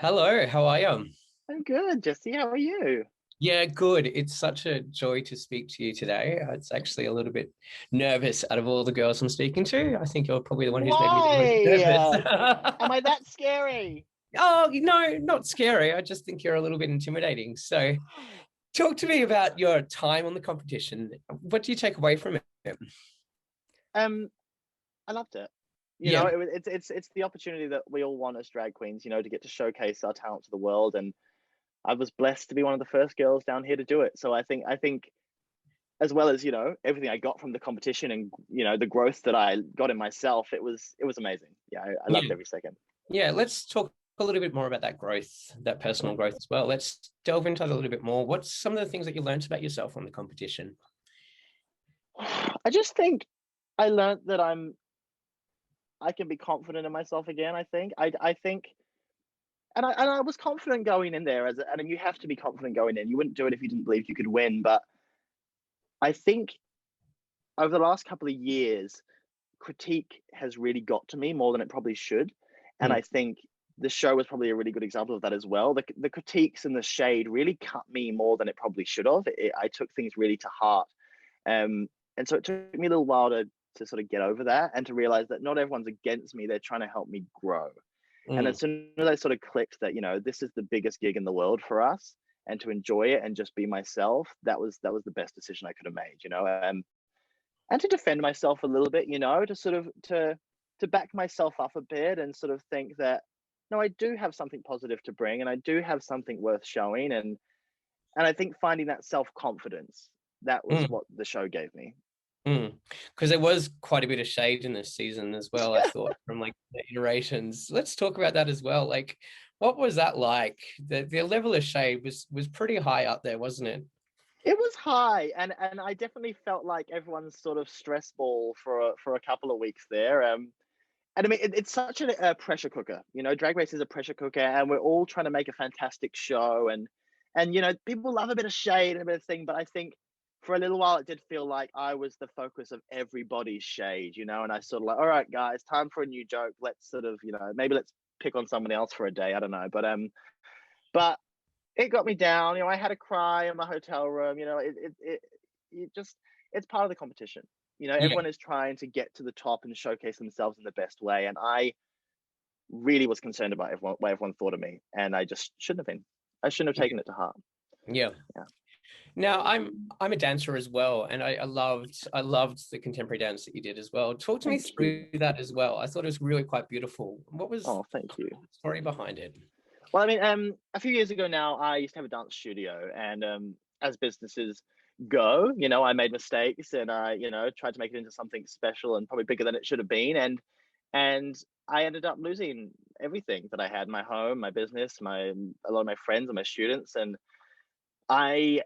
Hello, how are you? I'm good, Jesse. How are you? Yeah, good. It's such a joy to speak to you today. It's actually a little bit nervous out of all the girls I'm speaking to. I think you're probably the one who's maybe the most Why? nervous. Am I that scary? Oh, no, not scary. I just think you're a little bit intimidating. So, talk to me about your time on the competition. What do you take away from it? Um, I loved it. Yeah, It's the opportunity that we all want as drag queens, to get to showcase our talent to the world. And I was blessed to be one of the first girls down here to do it. So I think as well as, everything I got from the competition and, the growth that I got in myself, it was amazing. Yeah, I loved yeah, every second. yeah. Let's talk a little bit more about that growth, that personal growth as well. Let's delve into that a little bit more. What's some of the things that you learned about yourself on the competition? I just think I learned that I can be confident in myself again. I think and I was confident going in there and you have to be confident going in. You wouldn't do it if you didn't believe you could win. But I think over the last couple of years, critique has really got to me more than it probably should. And Mm, I think the show was probably a really good example of that as well. The critiques and the shade really cut me more than it probably should have. I took things really to heart. Um, and so it took me a little while to sort of get over that and to realize that not everyone's against me. They're trying to help me grow. And mm, as soon as I sort of clicked that, this is the biggest gig in the world for us, and to enjoy it and just be myself, that was the best decision I could have made, and to defend myself a little bit, to sort of to back myself up a bit and sort of think that no, I do have something positive to bring and I do have something worth showing. And I think finding that self-confidence, that was mm. what the show gave me. Because there was quite a bit of shade in this season as well, I thought, from like the iterations. Let's talk about that as well. Like, what was that like? The level of shade was pretty high up there, wasn't it? It was high, and I definitely felt like everyone's sort of stress ball for a couple of weeks there. And I mean, it's such a pressure cooker. Drag Race is a pressure cooker, and we're all trying to make a fantastic show. And people love a bit of shade and a bit of thing, but I think for a little while it did feel like I was the focus of everybody's shade. And I sort of like, all right, guys, time for a new joke. Let's sort of, maybe let's pick on someone else for a day. I don't know, but it got me down. I had a cry in my hotel room. It just it's part of the competition. Yeah, Everyone is trying to get to the top and showcase themselves in the best way. And I really was concerned about everyone, what everyone thought of me, and I just shouldn't have been. I shouldn't have yeah, taken it to heart. yeah. Yeah. Now I'm a dancer as well, and I loved the contemporary dance that you did as well. Talk to me Thank you. through that as well. I thought it was really quite beautiful. What was Oh, thank you. the story behind it? Well, I mean, a few years ago now, I used to have a dance studio, and as businesses go, I made mistakes, and I, tried to make it into something special and probably bigger than it should have been, and I ended up losing everything that I had: my home, my business, my a lot of my friends and my students, and I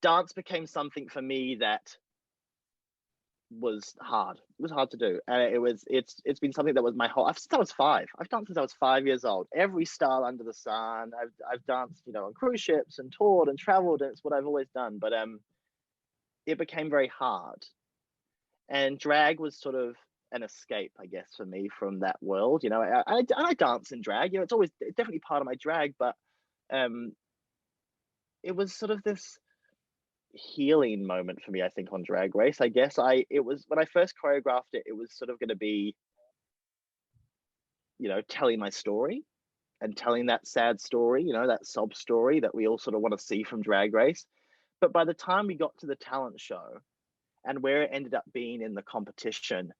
dance became something for me that was hard. It was hard to do, and it's been something that was my whole. Since I was five. I've danced since I was 5 years old. Every style under the sun. I've danced, on cruise ships and toured and traveled, and it's what I've always done. But it became very hard, and drag was sort of an escape, I guess, for me from that world. I dance in drag. It's definitely part of my drag, but um, it was sort of this healing moment for me, I think, on Drag Race. I guess it was when I first choreographed it, it was sort of going to be, telling my story and telling that sad story, that sob story that we all sort of want to see from Drag Race. But by the time we got to the talent show and where it ended up being in the competition,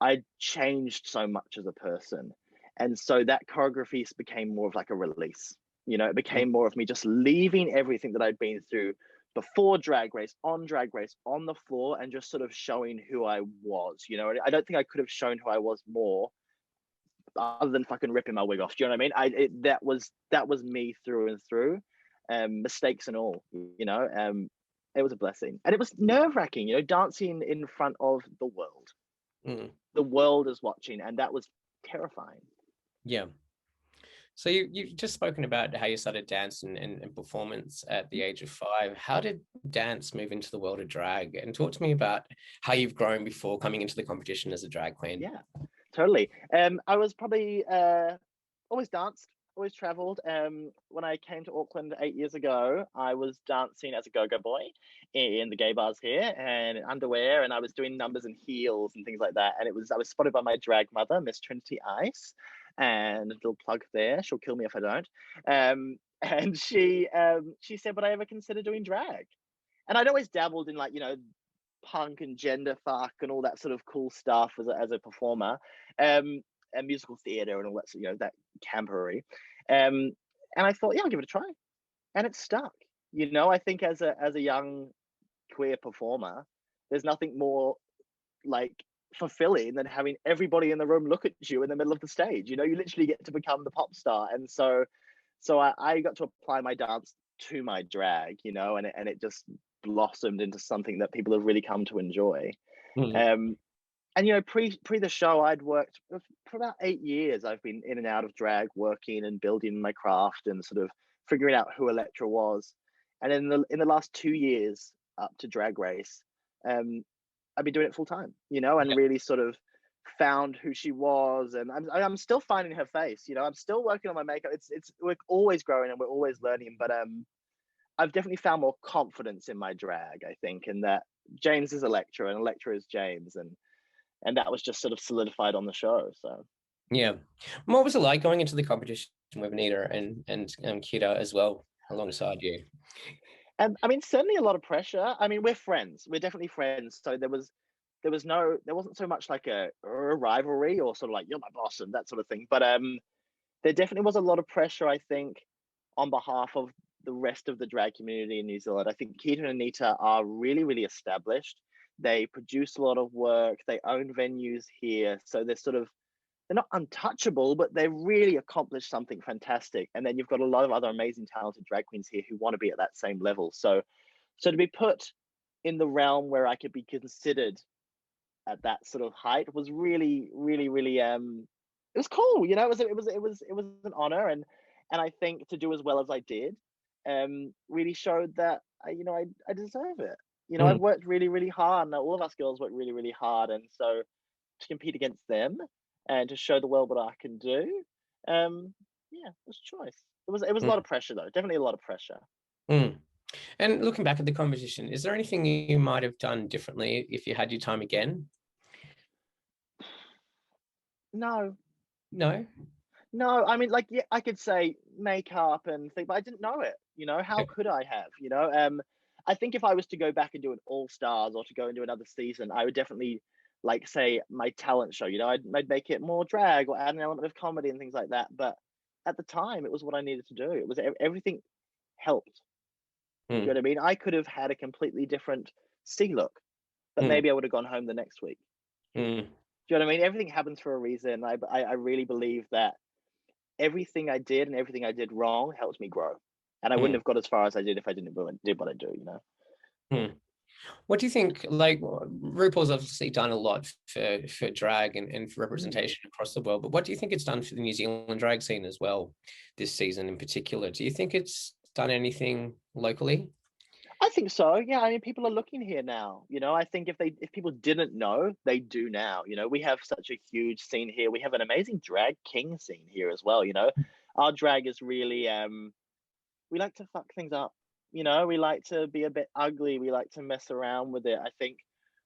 I changed so much as a person. And so that choreography became more of like a release. It became more of me just leaving everything that I'd been through before Drag Race, on the floor, and just sort of showing who I was. I don't think I could have shown who I was more other than fucking ripping my wig off. Do you know what I mean? That was me through and through, mistakes and all. It was a blessing, and it was nerve wracking. Dancing in front of the world. Mm, The world is watching, and that was terrifying. yeah. So you've just spoken about how you started dance and performance at the age of 5. How did dance move into the world of drag? And talk to me about how you've grown before coming into the competition as a drag queen. Yeah, totally. I was probably always danced. always traveled. When I came to Auckland 8 years ago, I was dancing as a go-go boy in the gay bars here and in underwear, and I was doing numbers in heels and things like that. And I was spotted by my drag mother, Miss Trinity Ice, and a little plug there. She'll kill me if I don't. And she said, "Would I ever consider doing drag?" And I'd always dabbled in, like, punk and gender fuck and all that sort of cool stuff as a performer, and musical theatre and all that, that camaraderie. And I thought, yeah, I'll give it a try, and it stuck. I think as a young queer performer, there's nothing more like fulfilling than having everybody in the room look at you in the middle of the stage. You literally get to become the pop star, and so I got to apply my dance to my drag, and it just blossomed into something that people have really come to enjoy. Mm. And pre the show, I'd worked for about 8 years. I've been in and out of drag, working and building my craft and sort of figuring out who Elektra was. And in the last 2 years up to Drag Race, I've been doing it full time, and Yeah. really sort of found who she was. And I'm still finding her face. I'm still working on my makeup. We're always growing and we're always learning. But I've definitely found more confidence in my drag, I think, and that James is Elektra and Elektra is James, and that was just sort of solidified on the show. So Yeah. What was it like going into the competition with Nita and Kita as well alongside you? and I mean, certainly a lot of pressure. I mean, we're friends. We're definitely friends. So there wasn't so much like a rivalry or sort of like you're my boss and that sort of thing. But there definitely was a lot of pressure, I think, on behalf of the rest of the drag community in New Zealand. I think Keita and Anita are really, really established. They produce a lot of work. They own venues here, so they're not untouchable, but they really accomplished something fantastic. And then you've got a lot of other amazing, talented drag queens here who want to be at that same level. So to be put in the realm where I could be considered at that sort of height was really, really, really it was cool. It was an honor, and I think to do as well as I did really showed that I deserve it. I've Mm. worked really, really hard, and all of us girls work really, really hard, and so to compete against them and to show the world what I can do, yeah, it was a choice. It was a Mm. lot of pressure though, definitely a lot of pressure. Mm. And looking back at the competition, is there anything you might have done differently if you had your time again? No, No? no, I mean, like, yeah, I could say makeup and thing, but I didn't know it. How Yeah. could I have? I think if I was to go back and do an All Stars or to go and do another season, I would definitely like say my talent show. I'd make it more drag or add an element of comedy and things like that. But at the time, it was what I needed to do. It was everything helped. Do you Mm. know what I mean? I could have had a completely different C look, but Mm. maybe I would have gone home the next week. Mm. Do you know what I mean? Everything happens for a reason. I really believe that everything I did and everything I did wrong helped me grow. And I wouldn't Mm. have got as far as I did if I did what I do. Mm. What do you think? Like RuPaul's obviously done a lot for drag and for Mm. representation across the world, but what do you think it's done for the New Zealand drag scene as well, this season in particular? Do you think it's done anything locally? I think so. Yeah, I mean, people are looking here now. I think if people didn't know, they do now. We have such a huge scene here. We have an amazing drag king scene here as well. Our drag is really we like to fuck things up. We like to be a bit ugly. We like to mess around with it. I think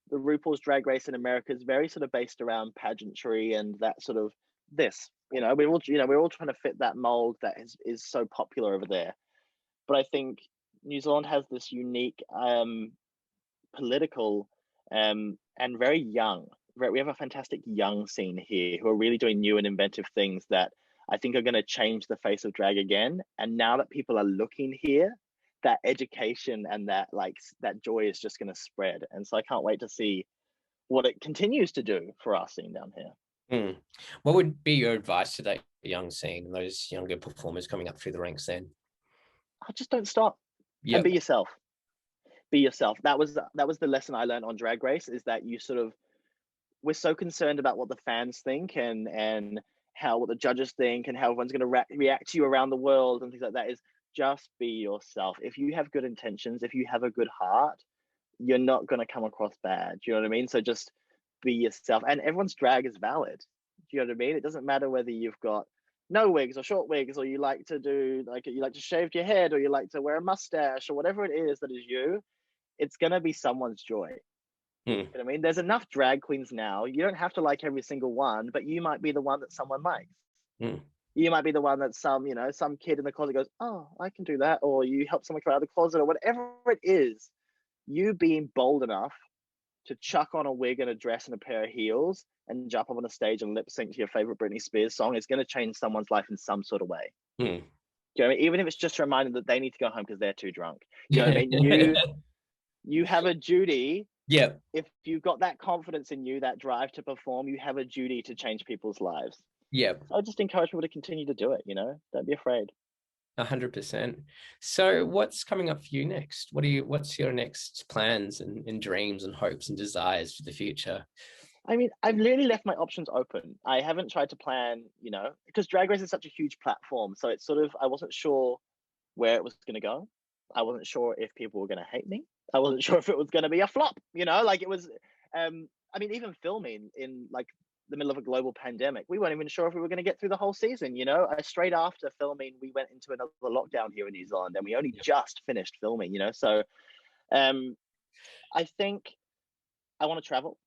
the RuPaul's Drag Race in America is very sort of based around pageantry and that sort of this. We're all trying to fit that mold that is so popular over there. But I think New Zealand has this unique political and very young. We have a fantastic young scene here who are really doing new and inventive things that I think are going to change the face of drag again. And now that people are looking here, that education and that joy is just going to spread. And so I can't wait to see what it continues to do for our scene down here. Mm. What would be your advice to that young scene and those younger performers coming up through the ranks then? Just don't stop and Yep. be yourself. Be yourself. That was the lesson I learned on Drag Race, is that we're so concerned about what the fans think and how what the judges think and how everyone's going to react to you around the world and things like that. Is just be yourself. If you have good intentions, if you have a good heart, you're not going to come across bad. Do you know what I mean? So just be yourself, and everyone's drag is valid. Do you know what I mean? It doesn't matter whether you've got no wigs or short wigs, or you like to do like you like to shave your head, or you like to wear a mustache, or whatever it is that is you, it's gonna be someone's joy. Mm, You know what I mean? There's enough drag queens now. You don't have to like every single one, but you might be the one that someone likes. mm, You might be the one that some kid in the closet goes, "Oh, I can do that," or you help someone come out of the closet, or whatever it is. You being bold enough to chuck on a wig and a dress and a pair of heels and jump up on a stage and lip sync to your favorite Britney Spears song is going to change someone's life in some sort of way. mm. Do you know what I mean? Even if it's just a reminder that they need to go home because they're too drunk. Do you know what I mean? You have a duty. Yeah, If you've got that confidence in you, that drive to perform, you have a duty to change people's lives. yeah. So I just encourage people to continue to do it. Don't be afraid. 100%. So what's coming up for you next? What's your next plans and dreams and hopes and desires for the future? I mean, I've literally left my options open. I haven't tried to plan, because Drag Race is such a huge platform. So it's sort of, I wasn't sure where it was going to go. I wasn't sure if people were going to hate me. I wasn't sure if it was going to be a flop, like it was. I mean, even filming in like the middle of a global pandemic, we weren't even sure if we were going to get through the whole season. Straight after filming, we went into another lockdown here in New Zealand, and we only just finished filming. So I think I want to travel.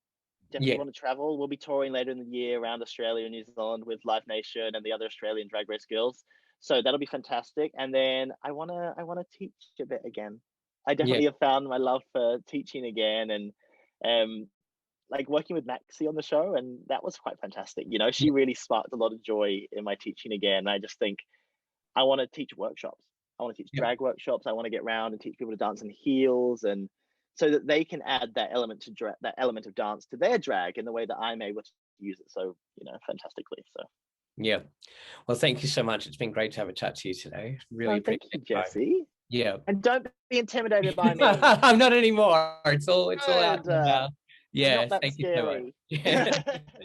Definitely Yeah, want to travel. We'll be touring later in the year around Australia and New Zealand with Live Nation and the other Australian Drag Race girls. So that'll be fantastic. And then I wanna teach a bit again. I yeah, definitely have found my love for teaching again, and like working with Maxi on the show, and that was quite fantastic. She yeah, really sparked a lot of joy in my teaching again. I just think I want to teach workshops. I want to teach yeah, drag workshops. I want to get around and teach people to dance in heels, and so that they can add that element that element of dance to their drag in the way that I'm able to use it so fantastically. So yeah. Well, thank you so much. It's been great to have a chat to you today. Really no, thank appreciate you, it. Jesse, Yeah. and don't be intimidated by me. I'm not anymore. It's all out Good. there now. You're not Yeah, that thank you so scary. much.